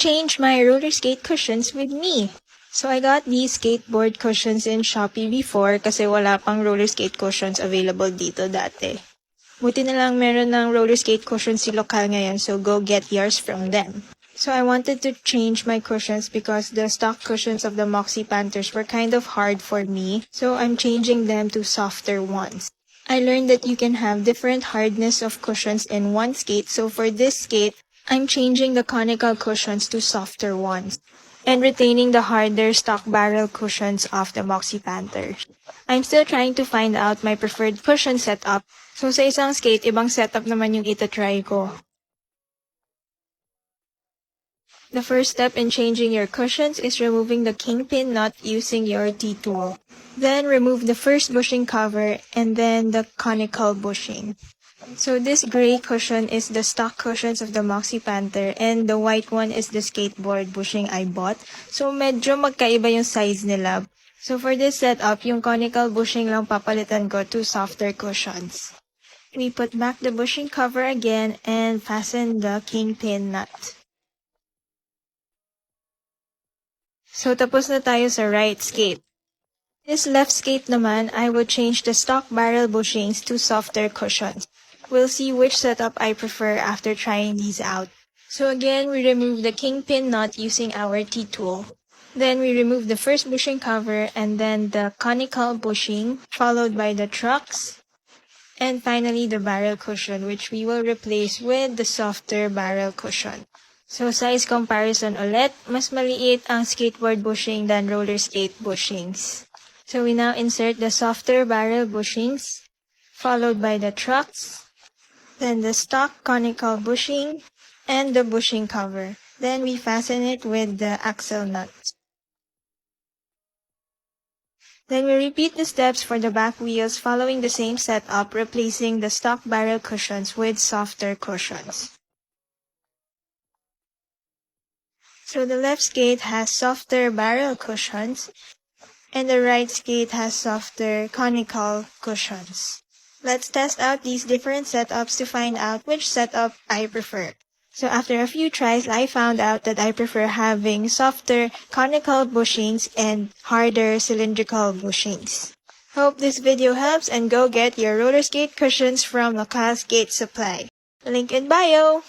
change my roller skate cushions with me. So I got these skateboard cushions in Shopee before kasi wala pang roller skate cushions available dito dati. Buti na lang meron ng roller skate cushions si lokal ngayon, so go get yours from them. So I wanted to change my cushions because the stock cushions of the Moxie Panthers were kind of hard for me, so I'm changing them to softer ones. I learned that you can have different hardness of cushions in one skate, so for this skate, I'm changing the conical cushions to softer ones and retaining the harder stock barrel cushions of the Moxie Panther. I'm still trying to find out my preferred cushion setup, so sa isang skate, ibang setup naman yung itatry ko. The first step in changing your cushions is removing the kingpin nut using your T-tool. Then remove the first bushing cover and then the conical bushing. So this gray cushion is the stock cushions of the Moxie Panther and the white one is the skateboard bushing I bought. So medyo magkaiba yung size nila. So for this setup, yung conical bushing lang papalitan ko to softer cushions. We put back the bushing cover again and fasten the kingpin nut. So tapos na tayo sa right skate. This left skate naman, I will change the stock barrel bushings to softer cushions. We'll see which setup I prefer after trying these out. So again, we remove the kingpin nut using our T-tool. Then we remove the first bushing cover and then the conical bushing, followed by the trucks, and finally the barrel cushion, which we will replace with the softer barrel cushion. So size comparison ulit, mas maliit ang skateboard bushing than roller skate bushings. So we now insert the softer barrel bushings, followed by the trucks, then the stock conical bushing, and the bushing cover. Then we fasten it with the axle nut. Then we repeat the steps for the back wheels following the same setup, replacing the stock barrel cushions with softer cushions. So the left skate has softer barrel cushions, and the right skate has softer conical cushions. Let's test out these different setups to find out which setup I prefer. So after a few tries, I found out that I prefer having softer conical bushings and harder cylindrical bushings. Hope this video helps and go get your roller skate cushions from Local Skate Supply. Link in bio!